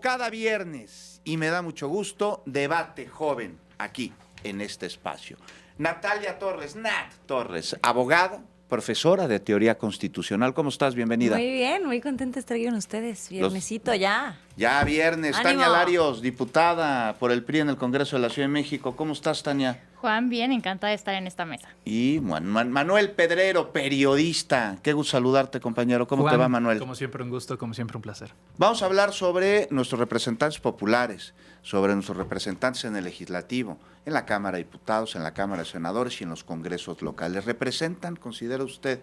Cada viernes, y me da mucho gusto, debate joven aquí en este espacio. Natalia Torres, Nat Torres, abogada, profesora de teoría constitucional. ¿Cómo estás? Bienvenida. Muy bien, muy contenta de estar aquí con ustedes. Viernesito ya. Ya viernes. ¡Ánimo! Tania Larios, diputada por el PRI en el Congreso de la Ciudad de México. ¿Cómo estás, Tania? Juan, bien, encantada de estar en esta mesa. Y Manuel Pedrero, periodista. Qué gusto saludarte, compañero. ¿Cómo Juan, te va, Manuel? Como siempre, un gusto, como siempre, un placer. Vamos a hablar sobre nuestros representantes populares, sobre nuestros representantes en el legislativo, en la Cámara de Diputados, en la Cámara de Senadores y en los congresos locales. ¿Representan, considera usted,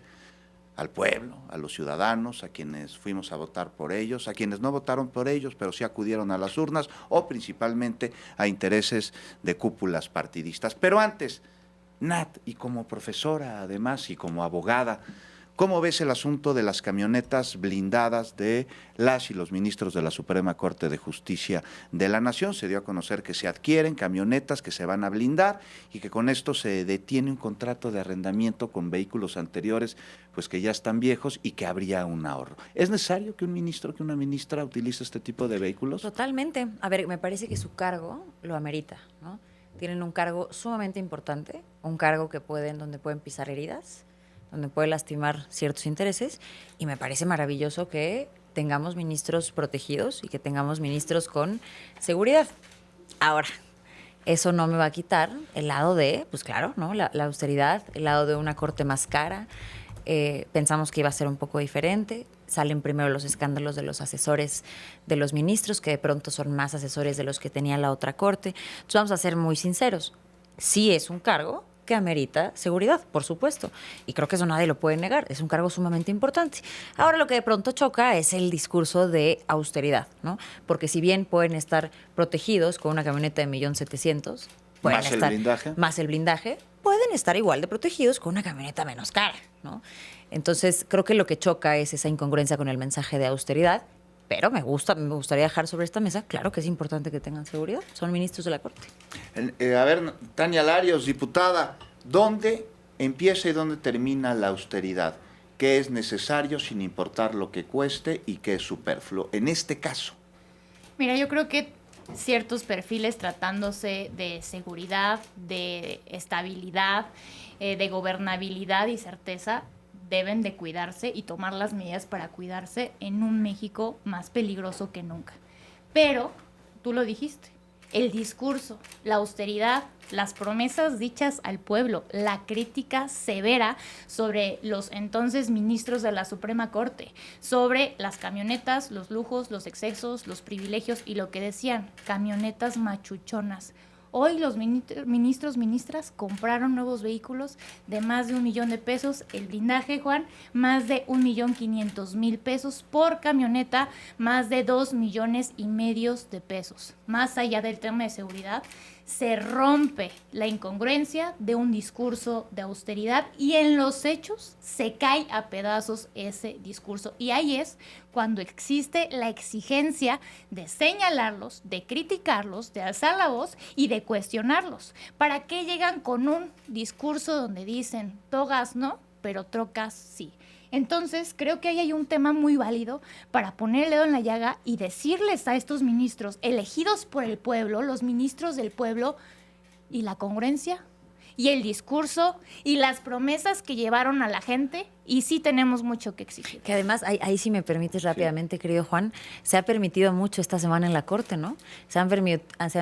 al pueblo, a los ciudadanos, a quienes fuimos a votar por ellos, a quienes no votaron por ellos, pero sí acudieron a las urnas, o principalmente a intereses de cúpulas partidistas? Pero antes, Nat, y como profesora además y como abogada, ¿cómo ves el asunto de las camionetas blindadas de las y los ministros de la Suprema Corte de Justicia de la Nación? Se dio a conocer que se adquieren camionetas que se van a blindar y que con esto se detiene un contrato de arrendamiento con vehículos anteriores, pues que ya están viejos y que habría un ahorro. ¿Es necesario que un ministro, que una ministra utilice este tipo de vehículos? Totalmente. A ver, me parece que su cargo lo amerita, ¿no? Tienen un cargo sumamente importante, un cargo donde pueden pisar heridas, donde puede lastimar ciertos intereses, y me parece maravilloso que tengamos ministros protegidos y que tengamos ministros con seguridad. Ahora, eso no me va a quitar el lado de, pues claro, ¿no? La austeridad, el lado de una corte más cara. Pensamos que iba a ser un poco diferente. Salen primero los escándalos de los asesores de los ministros, que de pronto son más asesores de los que tenía la otra corte. Entonces vamos a ser muy sinceros. Sí es un cargo que amerita seguridad, por supuesto. Y creo que eso nadie lo puede negar. Es un cargo sumamente importante. Ahora lo que de pronto choca es el discurso de austeridad, ¿no? Porque si bien pueden estar protegidos con una camioneta de 1.700.000, pueden ¿Más el estar blindaje? más el blindaje, pueden estar igual de protegidos con una camioneta menos cara, ¿no? Entonces creo que lo que choca es esa incongruencia con el mensaje de austeridad. Pero me gustaría dejar sobre esta mesa, claro que es importante que tengan seguridad, son ministros de la Corte. A ver, Tania Larios, diputada, ¿dónde empieza y dónde termina la austeridad? ¿Qué es necesario sin importar lo que cueste y qué es superfluo en este caso? Mira, yo creo que ciertos perfiles tratándose de seguridad, de estabilidad, de gobernabilidad y certeza, deben de cuidarse y tomar las medidas para cuidarse en un México más peligroso que nunca. Pero, tú lo dijiste, el discurso, la austeridad, las promesas dichas al pueblo, la crítica severa sobre los entonces ministros de la Suprema Corte, sobre las camionetas, los lujos, los excesos, los privilegios y lo que decían, camionetas machuchonas. Hoy los ministros, ministras compraron nuevos vehículos de más de $1 millón. El blindaje, Juan, más de $1.500.000 por camioneta, más de $2,5 millones. Más allá del tema de seguridad, se rompe la incongruencia de un discurso de austeridad y en los hechos se cae a pedazos ese discurso. Y ahí es cuando existe la exigencia de señalarlos, de criticarlos, de alzar la voz y de cuestionarlos. ¿Para qué llegan con un discurso donde dicen togas no, pero trocas sí? Entonces, creo que ahí hay un tema muy válido para poner el dedo en la llaga y decirles a estos ministros elegidos por el pueblo, los ministros del pueblo, y la congruencia, y el discurso, y las promesas que llevaron a la gente, y sí tenemos mucho que exigir. Que además, ahí sí me permites rápidamente, querido Juan, se ha permitido mucho esta semana en la Corte, ¿no? Se han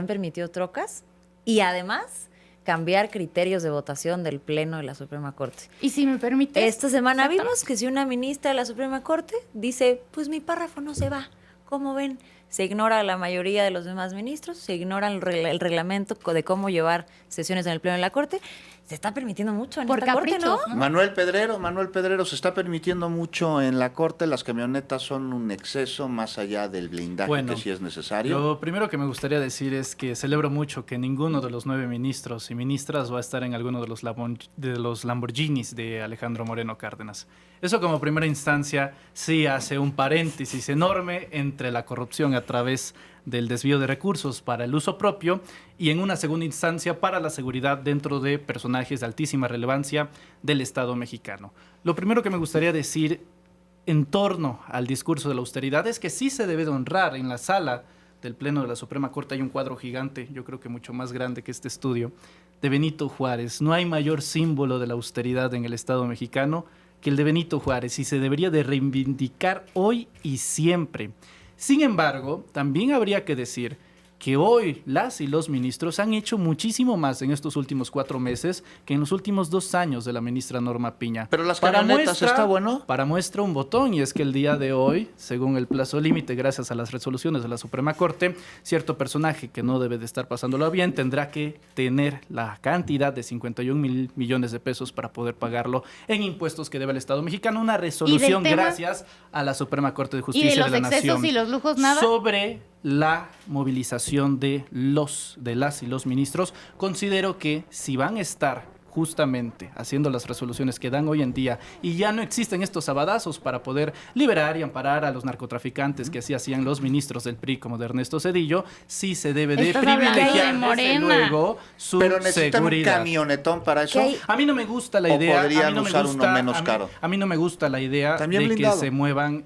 permitido trocas y además cambiar criterios de votación del Pleno de la Suprema Corte. Y si me permites... Esta semana vimos que si una ministra de la Suprema Corte dice, pues mi párrafo no se va, ¿cómo ven? Se ignora a la mayoría de los demás ministros, se ignora el reglamento de cómo llevar sesiones en el Pleno de la Corte. Se está permitiendo mucho en esta Corte, ¿no? Manuel Pedrero, se está permitiendo mucho en la Corte. Las camionetas son un exceso más allá del blindaje, que sí es necesario. Lo primero que me gustaría decir es que celebro mucho que ninguno de los 9 ministros y ministras va a estar en alguno de los Lamborghinis de Alejandro Moreno Cárdenas. Eso como primera instancia sí hace un paréntesis enorme entre la corrupción a través del desvío de recursos para el uso propio y en una segunda instancia para la seguridad dentro de personajes de altísima relevancia del Estado mexicano. Lo primero que me gustaría decir en torno al discurso de la austeridad es que sí se debe de honrar en la sala del Pleno de la Suprema Corte hay un cuadro gigante, yo creo que mucho más grande que este estudio, de Benito Juárez. No hay mayor símbolo de la austeridad en el Estado mexicano que el de Benito Juárez y se debería de reivindicar hoy y siempre. Sin embargo, también habría que decir que hoy las y los ministros han hecho muchísimo más en estos últimos 4 meses que en los últimos 2 años de la ministra Norma Piña. Pero las camionetas, ¿está bueno? Para muestra un botón, y es que el día de hoy, según el plazo límite, gracias a las resoluciones de la Suprema Corte, cierto personaje que no debe de estar pasándolo bien tendrá que tener la cantidad de 51 millones de pesos para poder pagarlo en impuestos que debe el Estado mexicano. Una resolución gracias a la Suprema Corte de Justicia de la Nación. ¿Y de los excesos y los lujos nada? Sobre la movilización de las y los ministros, considero que si van a estar justamente haciendo las resoluciones que dan hoy en día y ya no existen estos sabadazos para poder liberar y amparar a los narcotraficantes que así hacían los ministros del PRI como de Ernesto Zedillo, sí se debe de privilegiar desde luego su Pero necesitan seguridad. un camionetón para eso. A mí no me gusta la idea. Podrían usar uno menos caro. A mí no me gusta la idea También de blindado. que se muevan.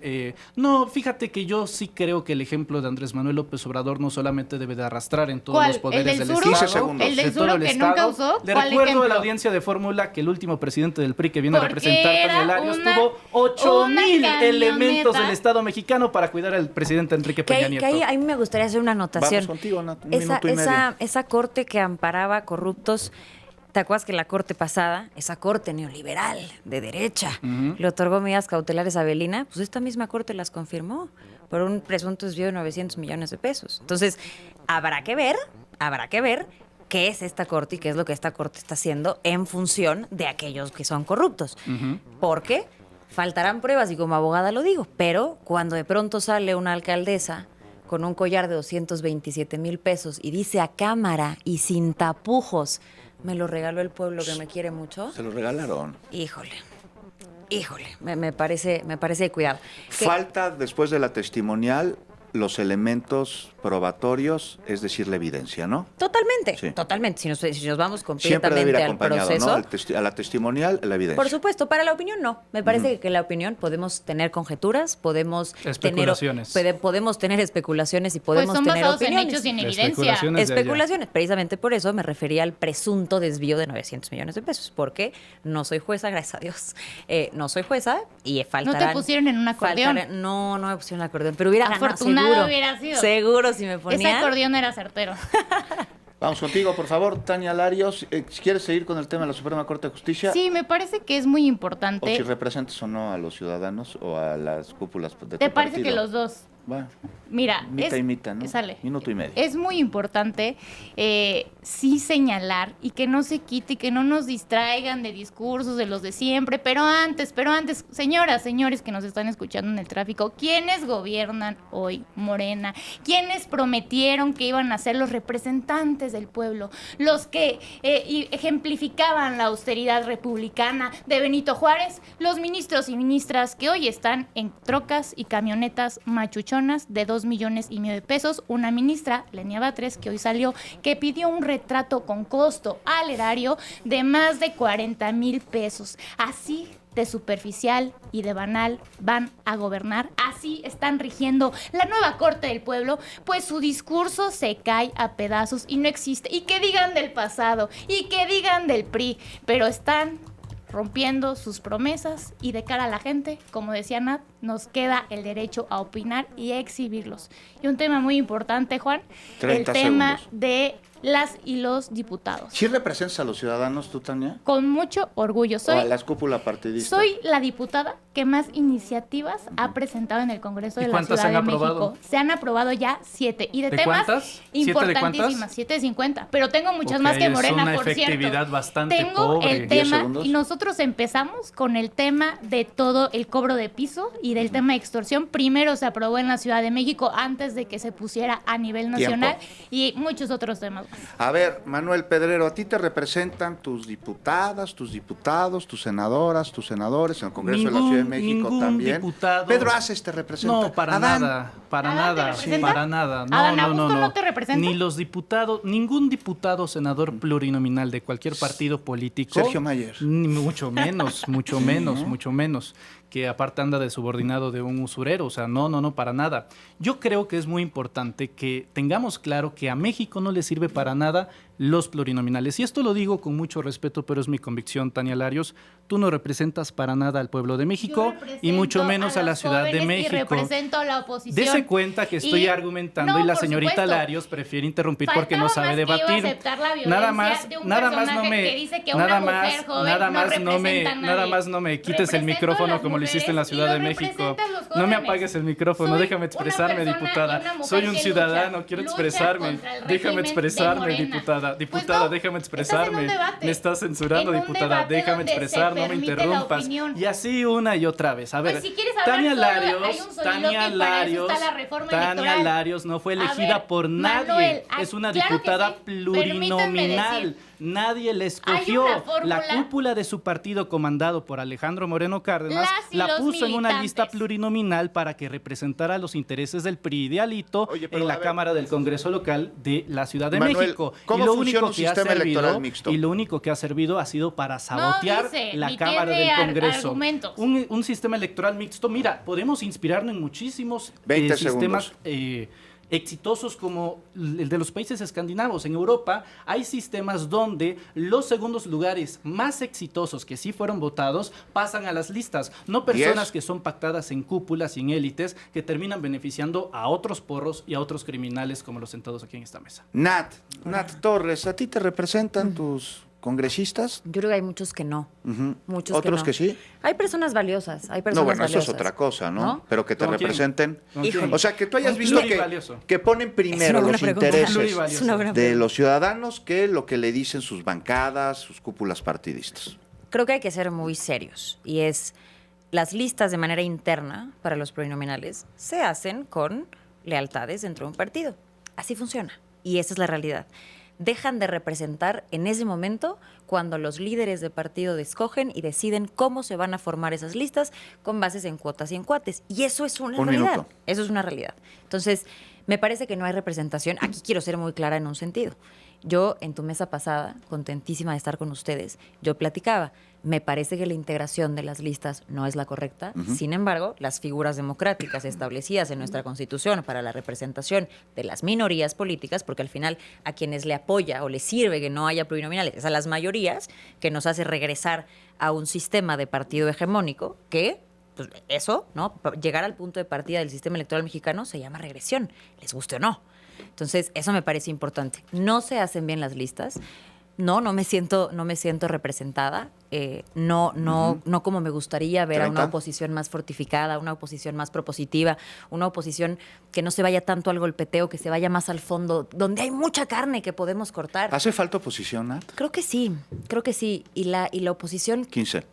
No, fíjate que yo sí creo que el ejemplo de Andrés Manuel López Obrador no solamente debe de arrastrar en todos ¿Cuál? los poderes ¿El del del Estado. 15 segundos. ¿El del de todo Zuro el que Estado. nunca usó? Le ¿Cuál recuerdo a ejemplo? la audiencia de Fórmula que el último presidente del PRI que vino a Porque representar, era Toño Larios, una- tuvo 8,000 una elementos camioneta. del Estado mexicano para cuidar al presidente Enrique Peña Nieto. A mí me gustaría hacer una anotación. Vamos contigo, Nat, un esa, minuto y medio. esa corte que amparaba corruptos, ¿te acuerdas que la corte pasada, esa corte neoliberal de derecha, le otorgó medidas cautelares a Avelina? Pues esta misma corte las confirmó por un presunto desvío de 900 millones de pesos. Entonces, habrá que ver qué es esta corte y qué es lo que esta corte está haciendo en función de aquellos que son corruptos. Porque faltarán pruebas, y como abogada lo digo, pero cuando de pronto sale una alcaldesa con un collar de 227,000 pesos y dice a cámara y sin tapujos, me lo regaló el pueblo que me quiere mucho, Se lo regalaron. híjole, me parece de cuidado. Que- Falta, después de la testimonial, los elementos probatorios, es decir, la evidencia, ¿no? Totalmente, Sí. totalmente. Si nos vamos Siempre debe ir completamente al acompañado, proceso. ¿no? A la testimonial, la evidencia. Por supuesto, para la opinión no. Me parece que la opinión podemos tener conjeturas, podemos Especulaciones. podemos tener especulaciones y Pues podemos son tener basados en opiniones. hechos y en evidencia. Especulaciones de allá. Especulaciones, precisamente por eso me refería al presunto desvío de 900 millones de pesos, porque no soy jueza, gracias a Dios. No soy jueza y faltarán... pusieron en un acordeón? No me pusieron en un acordeón, pero hubiera ganado, Afortunado seguro. hubiera sido. Seguro si me Ese ponían... acordeón era certero. Vamos contigo, por favor, Tania Larios. ¿Quieres seguir con el tema de la Suprema Corte de Justicia? Sí, me parece que es muy O si importante. representas o no a los ciudadanos o a las cúpulas de tu ¿Te parece partido. que los dos? Va, Mira, mitad y mitad, ¿no? sale. Minuto y medio. Es muy importante sí señalar y que no se quite y que no nos distraigan de discursos de los de siempre, pero antes, señoras, señores que nos están escuchando en el tráfico, ¿quiénes gobiernan hoy Morena? ¿Quiénes prometieron que iban a ser los representantes del pueblo? Los que ejemplificaban la austeridad republicana de Benito Juárez, los ministros y ministras que hoy están en trocas y camionetas machuchonas de 2,5 millones de pesos. Una ministra, Lenia Batres, que hoy salió, que pidió un retrato con costo al erario de más de 40,000 pesos. Así de superficial y de banal van a gobernar, así están rigiendo la nueva Corte del Pueblo, pues su discurso se cae a pedazos y no existe. Y que digan del pasado, y que digan del PRI, pero están rompiendo sus promesas y de cara a la gente, como decía Nat, nos queda el derecho a opinar y a exhibirlos. Y un tema muy importante, Juan, 30 el tema segundos. de las y los diputados. ¿Sí representas a los ciudadanos tú, Tania? Con mucho orgullo. ¿O a las cúpulas partidistas? Soy la diputada que más iniciativas ha presentado en el Congreso ¿Y de la cuántas Ciudad se han de aprobado? México. Se han aprobado ya 7. Y de ¿De temas cuántas? ¿7 de importantísimas. cuántas? 7 de 50. Pero tengo muchas Ok, más que es Morena, una por cierto. efectividad bastante Tengo pobre. el 10 tema, segundos. y nosotros empezamos con el tema de todo el cobro de piso y del tema de extorsión. Primero se aprobó en la Ciudad de México antes de que se pusiera a nivel nacional y muchos otros temas más. A ver, Manuel Pedrero, ¿a ti te representan tus diputadas, tus diputados, tus senadoras, tus senadores en el Congreso de la Ciudad de México ningún también? diputado. Pedro Aces te representa. No, para Adán, nada, para ¿Adán te nada, representa? para nada. No, ¿Adán no, Augusto no, no te representa? Ni los diputados, ningún diputado, senador plurinominal de cualquier partido político. Sergio Mayer. Ni mucho menos, mucho menos, mucho menos. que aparte anda de subordinado de un usurero. O sea, no, para nada. Yo creo que es muy importante que tengamos claro que a México no le sirve para nada los plurinominales. Y esto lo digo con mucho respeto, pero es mi convicción, Tania Larios. Tú no representas para nada al pueblo de México y mucho menos a la Ciudad de México. Y represento a la oposición. Dese cuenta que estoy argumentando no, y la por señorita supuesto. Larios prefiere interrumpir Faltaba porque no sabe más que debatir. iba a aceptar la violencia Nada más, de un nada más personaje no me, que dice que nada una más, mujer joven nada no más no me, representa a nadie. nada más no me quites el Represento a micrófono las como lo hiciste en la mujeres Ciudad y de lo México. representa a los No me jóvenes. apagues el micrófono, Soy déjame una expresarme, persona y diputada. una mujer Soy un que ciudadano, quiero lucha expresarme. contra el Déjame régimen de expresarme, Morena. diputada. Pues Diputada, no, déjame estás en expresarme. un debate. Me estás censurando, En un diputada. debate Déjame donde se expresar, no me permite la interrumpas. opinión. Y así una y otra vez. A ver, Pues si quieres hablar Tania solo, Larios, hay un soliloquio Tania y para eso Larios, está la reforma Tania electoral. Larios no fue A elegida ver, por nadie. Manuel, Es una claro que diputada sí. Permítanme plurinominal. decir. Nadie le escogió. Hay una fórmula. La cúpula de su partido, comandado por Alejandro Moreno Cárdenas, Las y la los puso en una militantes. lista plurinominal para que representara los intereses del PRI de Alito Oye, pero en a la ver, Cámara del Congreso Local de la Ciudad de Manuel, México. ¿cómo funciona un sistema electoral mixto? Y lo único que ha servido ha sido para sabotear dice, la ni Cámara tiene del Congreso. argumentos. Un sistema electoral mixto, mira, podemos inspirarnos en muchísimos 20 sistemas segundos. Exitosos como el de los países escandinavos. En Europa hay sistemas donde los segundos lugares más exitosos que sí fueron votados pasan a las listas, no personas 10. que son pactadas en cúpulas y en élites que terminan beneficiando a otros porros y a otros criminales como los sentados aquí en esta mesa. Nat Torres, ¿a ti te representan tus congresistas? Yo creo que hay muchos que no. Ujú. Muchos ¿Otros no. que sí? Hay personas valiosas, hay No, personas bueno, eso valiosas. es otra cosa, ¿no? ¿No? Pero que te ¿Como quién? representen. ¿Como Híjole. quién? O sea, que tú hayas Un visto plurivalioso. que ponen Es primero una buena los pregunta. intereses Plurivalioso. Es una buena de pregunta. los ciudadanos que lo que le dicen sus bancadas, sus cúpulas partidistas. Creo que hay que ser muy serios y es las listas de manera interna para los plurinominales se hacen con lealtades dentro de un partido. Así funciona y esa es la realidad. Dejan de representar en ese momento cuando los líderes de partido escogen y deciden cómo se van a formar esas listas con bases en cuotas y en cuates. Y eso es una Un realidad. minuto. Eso es una realidad. Entonces, me parece que no hay representación. Aquí quiero ser muy clara en un sentido. Yo, en tu mesa pasada, contentísima de estar con ustedes, yo platicaba, me parece que la integración de las listas no es la correcta. Sin embargo, las figuras democráticas establecidas en nuestra Constitución para la representación de las minorías políticas, porque al final a quienes le apoya o le sirve que no haya plurinominales es a las mayorías, que nos hace regresar a un sistema de partido hegemónico que pues eso, ¿no? Llegar al punto de partida del sistema electoral mexicano se llama regresión, les guste o no. Entonces, eso me parece importante. No se hacen bien las listas. No me siento representada. No como me gustaría ver a una 30. oposición más fortificada, una oposición más propositiva, una oposición que no se vaya tanto al golpeteo, que se vaya más al fondo, donde hay mucha carne que podemos cortar. ¿Hace falta oposición, Nat? Creo que sí. Y la oposición 15.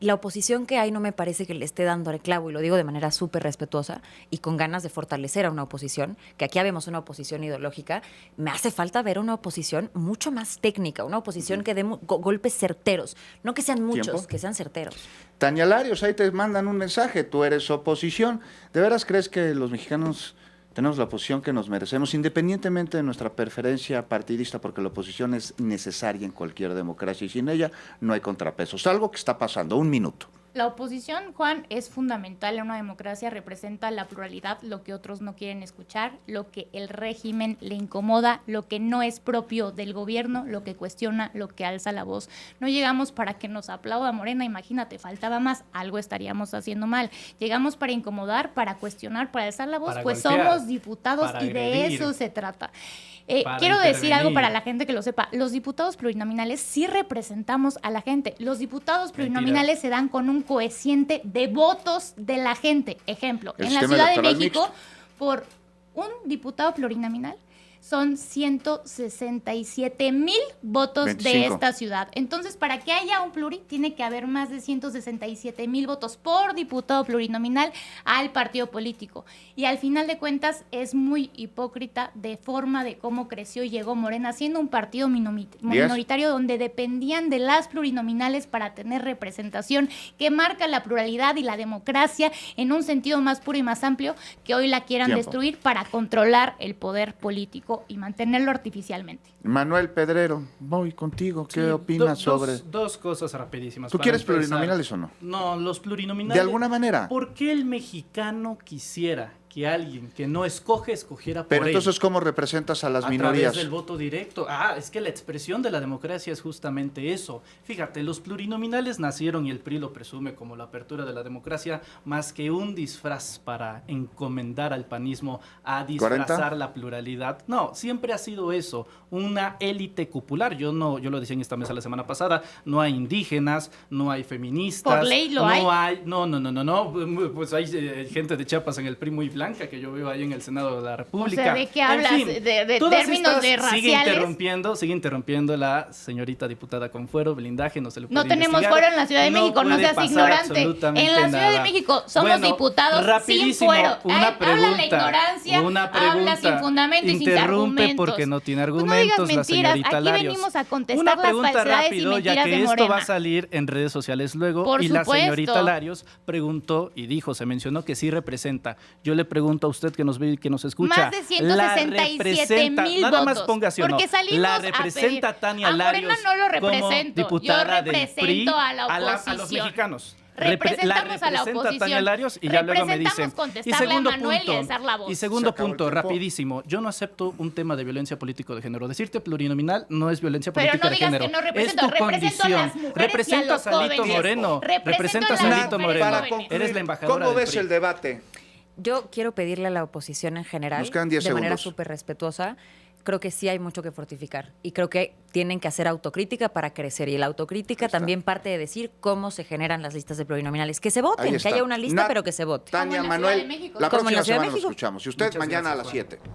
la oposición que hay no me parece que le esté dando al clavo, y lo digo de manera súper respetuosa y con ganas de fortalecer a una oposición, que aquí habemos una oposición ideológica. Me hace falta ver una oposición mucho más técnica, una oposición que dé golpes certeros, no que sean muchos, ¿Tiempo? que sean certeros. Tania Larios, ahí te mandan un mensaje, tú eres oposición. ¿De veras crees que los mexicanos tenemos la oposición que nos merecemos, independientemente de nuestra preferencia partidista, porque la oposición es necesaria en cualquier democracia y sin ella no hay contrapesos? Algo que está pasando, un minuto. La oposición, Juan, es fundamental en una democracia, representa la pluralidad, lo que otros no quieren escuchar, lo que el régimen le incomoda, lo que no es propio del gobierno, lo que cuestiona, lo que alza la voz. No llegamos para que nos aplauda Morena, imagínate, faltaba más, algo estaríamos haciendo mal. Llegamos para incomodar, para cuestionar, para alzar la voz, Para pues golpear, somos diputados para y de agredir, eso se trata. para Quiero decir algo intervenir. para la gente que lo sepa. Los diputados plurinominales sí representamos a la gente. Los diputados plurinominales se dan con un coeficiente de votos de la gente. Ejemplo, El en la sistema Ciudad de electoral México, mixto. por un diputado plurinominal, son 167,000 votos 25. de esta ciudad. Entonces, para que haya un pluri, tiene que haber más de 167,000 votos por diputado plurinominal al partido político. Y al final de cuentas, es muy hipócrita de forma de cómo creció y llegó Morena, siendo un partido minoritario donde dependían de las plurinominales para tener representación que marca la pluralidad y la democracia en un sentido más puro y más amplio, que hoy la quieran Tiempo. destruir para controlar el poder político. México y mantenerlo artificialmente. Manuel Pedrero, voy contigo. ¿Qué Sí, opinas sobre...? Dos cosas rapidísimas. ¿Tú para quieres empezar. plurinominales o no? No, los plurinominales. De alguna manera. ¿Por qué el mexicano quisiera que alguien que no escoge, escogiera por Pero él? entonces, ¿cómo representas a las A minorías? través del voto directo. Es que la expresión de la democracia es justamente eso. Fíjate, los plurinominales nacieron, y el PRI lo presume como la apertura de la democracia, más que un disfraz para encomendar al panismo a disfrazar 40. la pluralidad. No, siempre ha sido eso, una élite popular. Yo lo decía en esta mesa la semana pasada, no hay indígenas, no hay feministas. Por ley lo hay. No. Pues hay gente de Chiapas en el PRI muy blanca que yo veo ahí en el Senado de la República. O sea, ¿de qué En hablas? fin, ¿De todas términos estas de raciales? Sigue interrumpiendo la señorita diputada con fuero, blindaje, no se le puede No tenemos investigar. fuero en la Ciudad de México, no puede seas pasar ignorante. absolutamente En la Ciudad de nada. México somos Bueno, diputados sin rapidísimo, fuero. una pregunta, Habla la ignorancia, habla sin fundamento y sin interrumpe argumentos. porque no tiene Pues argumentos, no digas la mentiras, señorita aquí Larios. venimos a contestar Una las pregunta falsedades rápido, y ya mentiras que de esto va a Morena. salir en redes sociales luego, Por y la supuesto. señorita Larios preguntó y dijo, se mencionó que sí representa. Yo le pregunto a usted que nos ve y que nos escucha. Más de 167,000 nada más votos. ponga sí o no. Porque salimos La a representa pedir. Tania A Morena Larios no lo como represento, yo diputada del represento PRI a la a los oposición. mexicanos. Representamos a la representa oposición. Tania Larios y ya luego me Representamos dicen. contestarle a Manuel y alzar la voz. Y segundo Se acabó el punto, tiempo. rapidísimo. Yo no acepto un tema de violencia político de género. Decirte plurinominal no es violencia Pero política no de digas género. que no Es represento, tu represento a las condición. mujeres y a Representas los a Alito jóvenes. Moreno. Represento Representas a a las Alito mujeres Moreno. Para concluir, Eres la embajadora ¿cómo del ves PRI. el debate? Yo quiero pedirle a la oposición en general, Nos quedan 10 de manera segundos. súper respetuosa, creo que sí hay mucho que fortificar y creo que tienen que hacer autocrítica para crecer, y la autocrítica Ahí está. también parte de decir cómo se generan las listas de plurinominales, que se voten, Ahí que está. haya una lista Nat- pero que se vote. Tania, Como en la Ciudad de Manuel, México. la Como en la próxima Ciudad de semana nos México. escuchamos. Y usted Muchas mañana gracias, a las Juan. 7.